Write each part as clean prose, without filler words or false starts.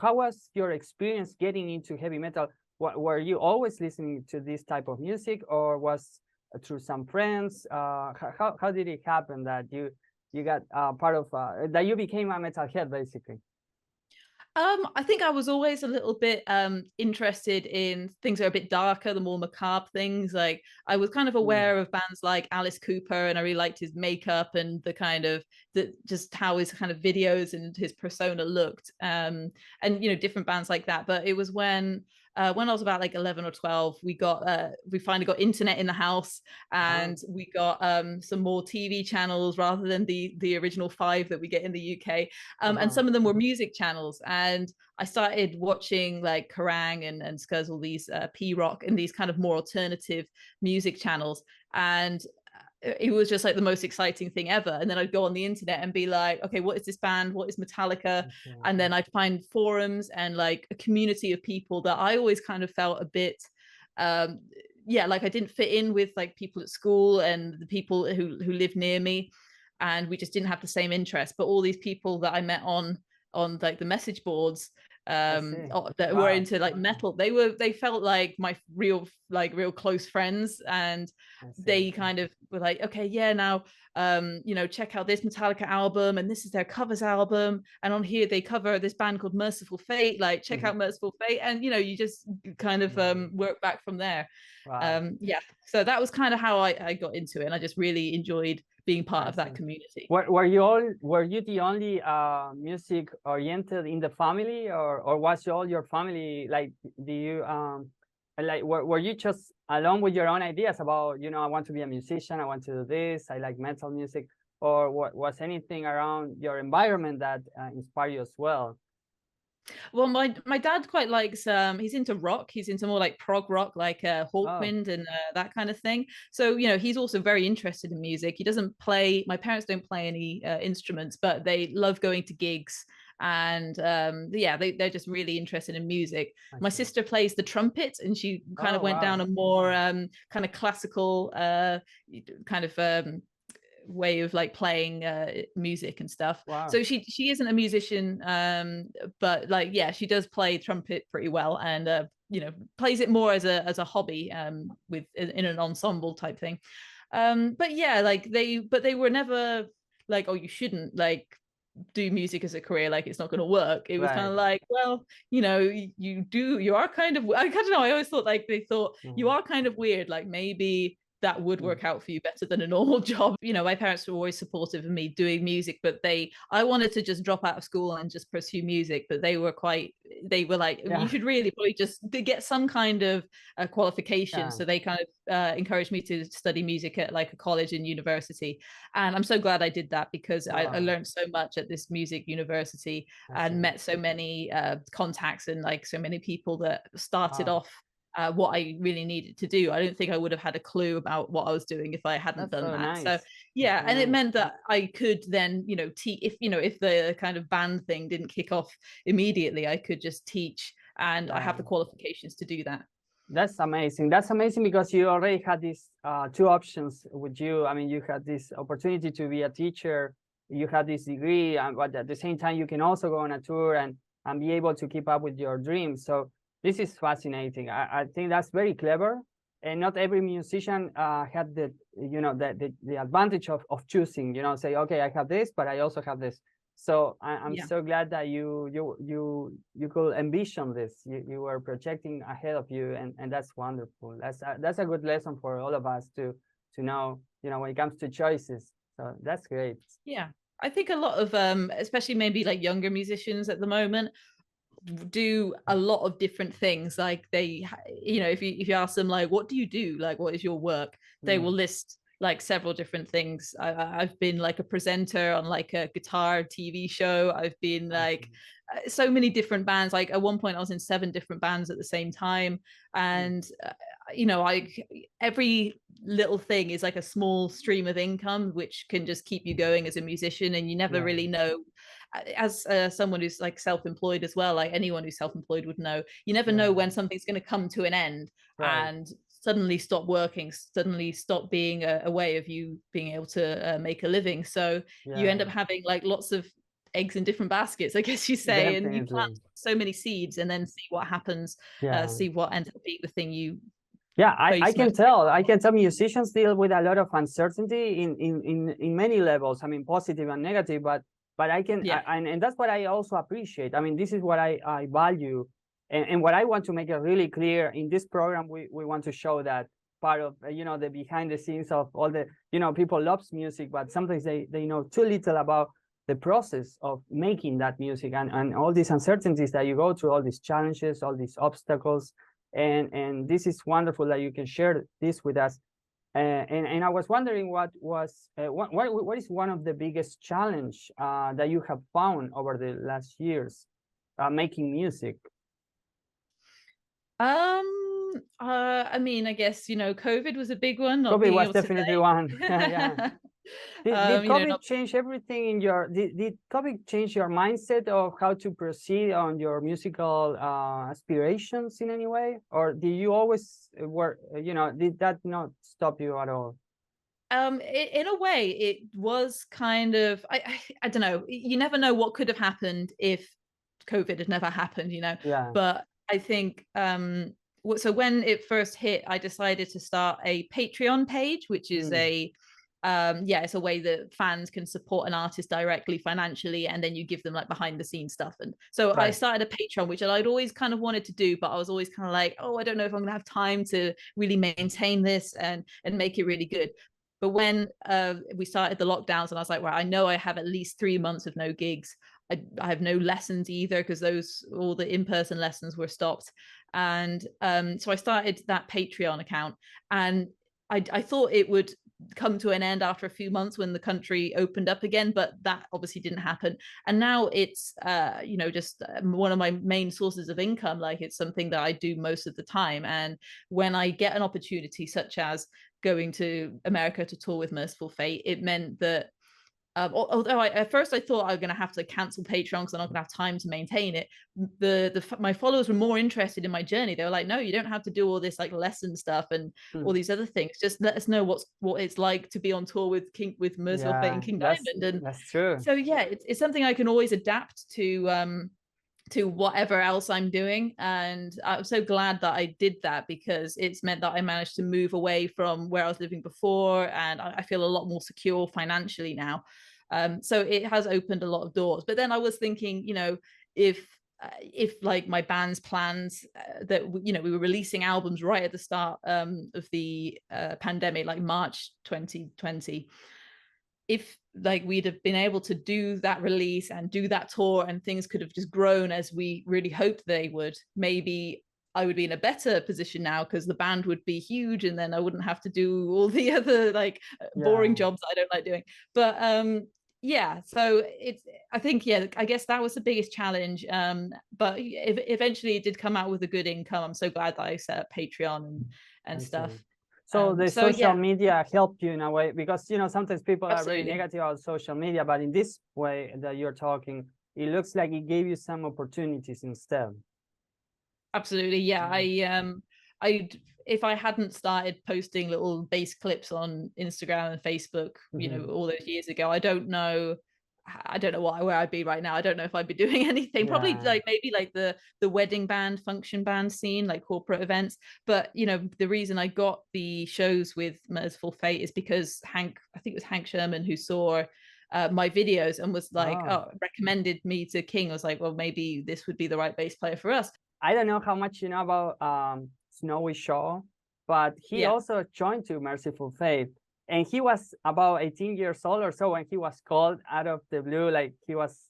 how was your experience getting into heavy metal? Were you always listening to this type of music, or was through some friends? How did it happen that you got part of that you became a metalhead basically? I think I was always a little bit interested in things that are a bit darker, the more macabre things. Like I was kind of Mm. aware of bands like Alice Cooper, and I really liked his makeup and the kind of just how his kind of videos and his persona looked, and different bands like that. But it was when I was about like 11 or 12, we finally got internet in the house, Oh. and we got some more TV channels rather than the original 5 that we get in the UK. And Uh-huh. some of them were music channels. And I started watching like Kerrang and Skuz, all these P-Rock and these kind of more alternative music channels. And it was just like the most exciting thing ever. And then I'd go on the internet and be like, okay, what is this band? What is Metallica? Okay. And then I'd find forums and like a community of people that I always kind of felt a bit, um, yeah, like I didn't fit in with like people at school and the people who lived near me, and we just didn't have the same interest. But all these people that I met on like the message boards, I see. that were Wow. into like metal, they felt like my real close friends. And I see. they kind of were like, okay, yeah, now check out this Metallica album, and this is their covers album, and on here they cover this band called Mercyful Fate, like check Mhm. out Mercyful Fate. And you just kind of Yeah. work back from there. Wow. Yeah, so that was kind of how I got into it, and I just really enjoyed being part I of that see. community. Were you the only music oriented in the family, or was all your family like, do you like, were you just alone with your own ideas about, I want to be a musician, I want to do this, I like metal music, or what was anything around your environment that inspired you as well? Well, my dad quite likes he's into rock. He's into more like prog rock, like Oh. Hawkwind and that kind of thing. So, he's also very interested in music. He doesn't play, my parents don't play any instruments, but they love going to gigs. And yeah, they're just really interested in music. I My see. sister plays the trumpet, and she kind of Oh, went down wow. a more kind of classical kind of way of like playing music and stuff. Wow. So she isn't a musician, but like yeah, she does play trumpet pretty well, and plays it more as a hobby, with in an ensemble type thing. But yeah, like they were never like, oh, you shouldn't like do music as a career, like it's not going to work. It was kind Right. of like, well, you are kind of, I don't know, I always thought like they thought you Mhm. are kind of weird, like maybe that would Mm. work out for you better than a normal job. My parents were always supportive of me doing music, but I wanted to just drop out of school and just pursue music, but they were like, you Yeah. should really probably just get some kind of qualification. Yeah. So they kind of encouraged me to study music at like a college and university. And I'm so glad I did that, because I Wow. learned so much at this music university, I and see. met so many contacts and like so many people that started Wow. off what I really needed to do. I don't think I would have had a clue about what I was doing if I hadn't That's done so that. So nice. That's yeah, so and it nice. meant that I could then, teach, if the kind of band thing didn't kick off immediately, I could just teach, and I have Yeah. the qualifications to do that. That's amazing. That's amazing because you already had these two options with you. I mean, you had this opportunity to be a teacher, you had this degree, but at the same time, you can also go on a tour and be able to keep up with your dreams. So this is fascinating. I think that's very clever. And not every musician had the advantage of choosing, say, okay, I have this, but I also have this. So I'm Yeah. so glad that you could envision this. You were projecting ahead of you, and that's wonderful. That's a good lesson for all of us to know. When it comes to choices. So that's great. Yeah. I think a lot of especially maybe like younger musicians at the moment do a lot of different things. Like they, if you ask them like, what do you do, like what is your work, they will Mm. list like several different things. I've been like a presenter on like a guitar TV show. I've been I see. like so many different bands. Like at one point I was in 7 different bands at the same time. Mm. And I every little thing is like a small stream of income which can just keep you going as a musician, and you never Yeah. really know. As someone who's like self-employed as well, like anyone who's self-employed would know, you never know Yeah. when something's going to come to an end Right. and suddenly stop working, suddenly stop being a way of you being able to make a living. So you end Yeah. up having like lots of eggs in different baskets, I guess you say, and you Definitely. plant so many seeds and then see what happens, see what ends up being the thing you I can most tell. I can tell musicians deal with a lot of uncertainty in many levels. I mean, positive and negative, but I can, and that's what I also appreciate. I mean, this is what I value, and what I want to make it really clear in this program. We want to show that part of the behind the scenes of all the people loves music, but sometimes they know too little about the process of making that music and all these uncertainties that you go through, all these challenges, all these obstacles. And this is wonderful that you can share this with us. And I was wondering what is one of the biggest challenge that you have found over the last years making music? I mean, I guess COVID was a big one. Not COVID being was able definitely to one. Yeah. Did COVID change everything in your? Did COVID change your mindset of how to proceed on your musical aspirations in any way, or did you always work? Did that not stop you at all? In a way, it was kind of. I don't know. You never know what could have happened if COVID had never happened. Yeah. But I think so when it first hit, I decided to start a Patreon page, which is it's a way that fans can support an artist directly financially, and then you give them like behind the scenes stuff. And so I started a Patreon, which I'd always kind of wanted to do, but I was always kind of like, oh, I don't know if I'm gonna have time to really maintain this and make it really good. But when we started the lockdowns, and I was like, well, I know I have at least 3 months of no gigs. I have no lessons either, because all the in-person lessons were stopped. And so I started that Patreon account, and I thought it would come to an end after a few months when the country opened up again, but that obviously didn't happen. And now it's just one of my main sources of income. Like, it's something that I do most of the time. And when I get an opportunity, such as going to America to tour with Mercyful Fate, it meant that although at first I thought I was going to have to cancel Patreon because I'm not going to have time to maintain it, my followers were more interested in my journey. They were like, no, you don't have to do all this like lesson stuff and all these other things. Just let us know what it's like to be on tour with Mercyful Fate and King Diamond. And that's true. So it's something I can always adapt to whatever else I'm doing. And I'm so glad that I did that, because it's meant that I managed to move away from where I was living before, and I feel a lot more secure financially now. So it has opened a lot of doors. But then I was thinking, if like my band's plans that we were releasing albums right at the start of the pandemic, like March 2020, if like we'd have been able to do that release and do that tour, and things could have just grown as we really hoped they would, maybe I would be in a better position now, because the band would be huge, and then I wouldn't have to do all the other like boring jobs I don't like doing. But so I guess that was the biggest challenge. But eventually it did come out with a good income. I'm so glad that I set up Patreon and stuff. So the social media helped you in a way, because sometimes people are very negative about social media, but in this way that you're talking, it looks like it gave you some opportunities instead. Absolutely, yeah. If I hadn't started posting little bass clips on Instagram and Facebook, all those years ago, I don't know where I'd be right now. I don't know if I'd be doing anything. Probably maybe like the wedding band, function band scene, like corporate events. But the reason I got the shows with Mercyful Fate is because I think it was Hank Sherman who saw my videos and was like, recommended me to King. I was like, well, maybe this would be the right bass player for us. I don't know how much you know about Snowy Shaw, but he also joined to Mercyful Fate. And he was about 18 years old or so when he was called out of the blue. Like he was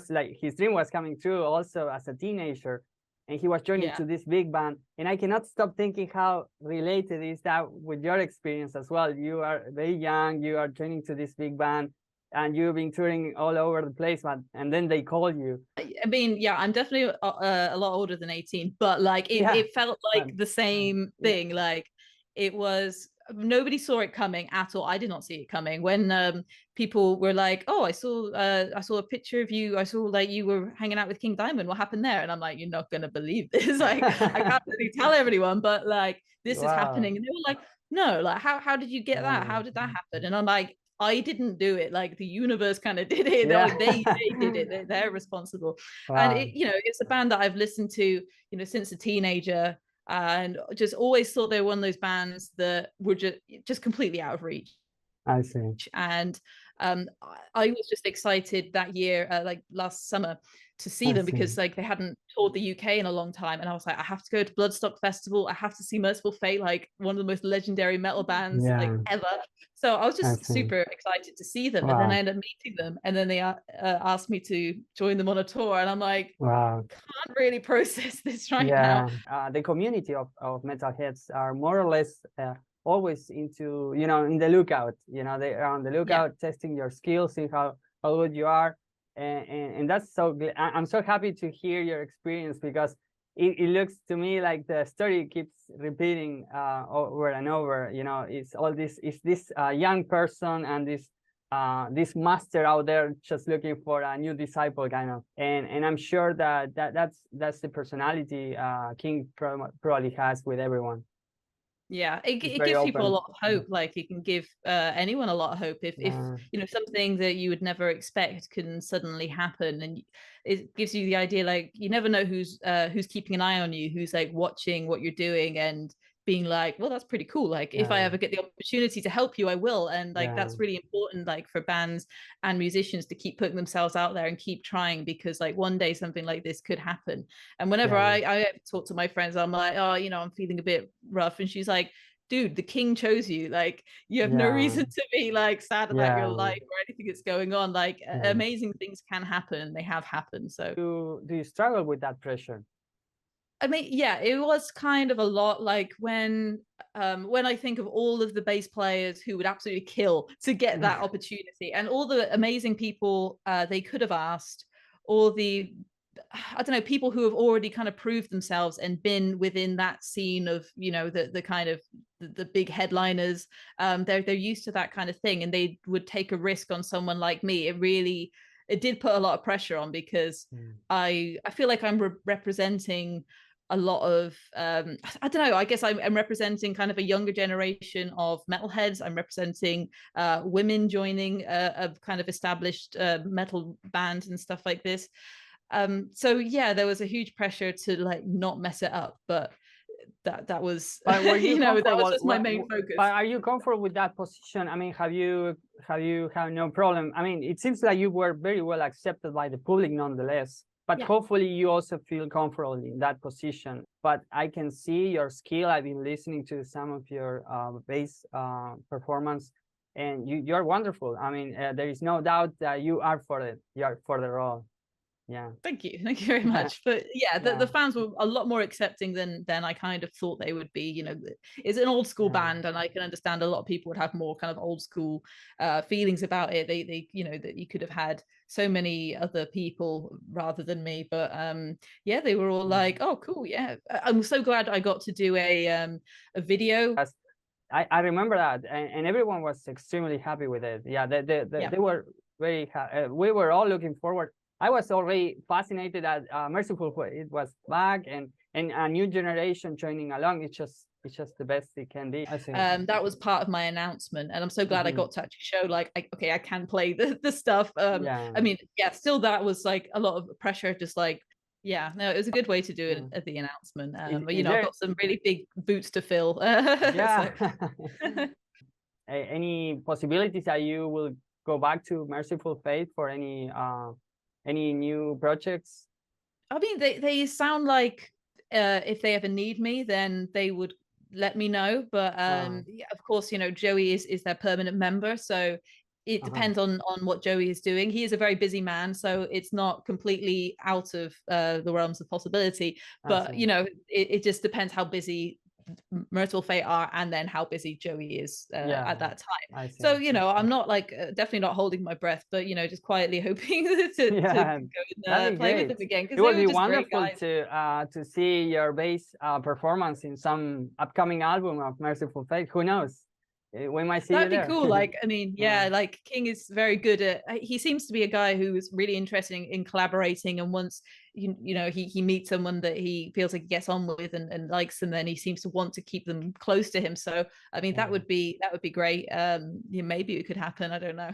like, his dream was coming true also as a teenager, and he was joining to this big band. And I cannot stop thinking how related is that with your experience as well. You are very young, you are joining to this big band, and you've been touring all over the place, and then they call you. I mean, I'm definitely a lot older than 18, but like it felt like the same thing. Like it was. Nobody saw it coming at all. I did not see it coming. When people were like, oh, I saw a picture of you. I saw like you were hanging out with King Diamond. What happened there? And I'm like, you're not gonna believe this. Like, I can't really tell everyone, but like this is happening. And they were like, no, like how did you get that? How did that happen? And I'm like, I didn't do it. Like the universe kind of did it. Yeah. They did it. They're responsible. And Wow. it, you know, it's a band that I've listened to, you know, since a teenager, and just always thought they were one of those bands that were just completely out of reach. I see. And I was just excited that year, like last summer, to see I them see. because like they hadn't toured the UK in a long time, and I was like, I have to go to Bloodstock Festival. I have to see Mercyful Fate, like one of the most legendary metal bands like Yeah, ever. So I was I just see. super excited to see them, and then I Wow. ended up meeting them, and then they asked me to join them on a tour, and I'm like, Wow. can't really process this right now. Yeah. The community of metalheads are more or less always into, you know, in the lookout. You know, they are on the Yeah. lookout, testing your skills, seeing how good you are. And that's so I'm so happy to hear your experience, because it looks to me like the story keeps repeating over and over. You know, it's all this, is this young person and this master out there just looking for a new disciple, kind of. And I'm sure that's the personality King probably has with everyone. Yeah, it It's gives very people a open. lot of hope. Like it can give anyone a lot of hope if Yeah. you know, something that you would never expect can suddenly happen, and it gives you the idea like you never know who's keeping an eye on you, who's like watching what you're doing and being like, well, that's pretty cool. Like if I Yeah. ever get the opportunity to help you, I will. And like Yeah. that's really important, like for bands and musicians to keep putting themselves out there and keep trying, because like one day something like this could happen. And whenever Yeah. I talk to my friends, I'm like, oh, you know, I'm feeling a bit rough, and she's like, dude, the king chose you. Like you have no Yeah. reason to be like sad about your Yeah. life or anything that's going on. Like Yeah. amazing things can happen. They have happened. So Do you struggle with that pressure? I mean, yeah, it was kind of a lot. Like when I think of all of the bass players who would absolutely kill to get that opportunity, and all the amazing people they could have asked, all the, I don't know, people who have already kind of proved themselves and been within that scene of, you know, the kind of the big headliners. They're used to that kind of thing, and they would take a risk on someone like me. It did put a lot of pressure on, because I feel like I'm representing a lot of I don't know, I guess I'm representing kind of a younger generation of metalheads. I'm representing women joining a kind of established metal band and stuff like this. So yeah, there was a huge pressure to like not mess it up, but that was But were you you know, that was comfortable? just my main focus. But are you comfortable with that position? I mean, have you have no problem? I mean, it seems like you were very well accepted by the public nonetheless. But Yeah. hopefully you also feel comfortable in that position. But I can see your skill. I've been listening to some of your bass performance, and you're wonderful. I mean, there is no doubt that you are for the role. Yeah. Thank you very much. But yeah, Yeah. the fans were a lot more accepting than I kind of thought they would be. You know, it's an old school band, and I can understand a lot of people would have more kind of old school feelings about it. They you know, that you could have had so many other people rather than me. But yeah, they were all like, oh cool, yeah. I'm so glad I got to do a video. I remember that, and everyone was extremely happy with it. Yeah, they were very we were all looking forward. I was already fascinated that Mercyful Fate, it was back, and a new generation joining along. It's just the best it can be, I think. That was part of my announcement, and I'm so glad I got to actually show like okay, I can play the stuff. Yeah. I mean, yeah, still that was like a lot of pressure, just like, yeah, no, it was a good way to do it at the announcement. But you know, I've got some really big boots to fill. Yeah. Any possibilities that you will go back to Mercyful Fate for any new projects? I mean, they sound like if they ever need me, then they would let me know. But yeah, of course, you know, Joey is their permanent member, so it depends on what Joey is doing. He is a very busy man, so it's not completely out of the realms of possibility. But you know, it just depends how busy Mercyful Fate are, and then how busy Joey is at that time. So you know, I'm not like definitely not holding my breath, but you know, just quietly hoping to go and play with them again, because it would they were be just wonderful great guys. to see your bass performance in some upcoming album of Mercyful Fate. Who knows? we might see That'd you be there. cool. Like, I mean, yeah, like King is very good at, he seems to be a guy who is really interested in collaborating. And once, you know, he meets someone that he feels like he gets on with and likes, and then he seems to want to keep them close to him. So, I mean, that would be great. Yeah, maybe it could happen. I don't know.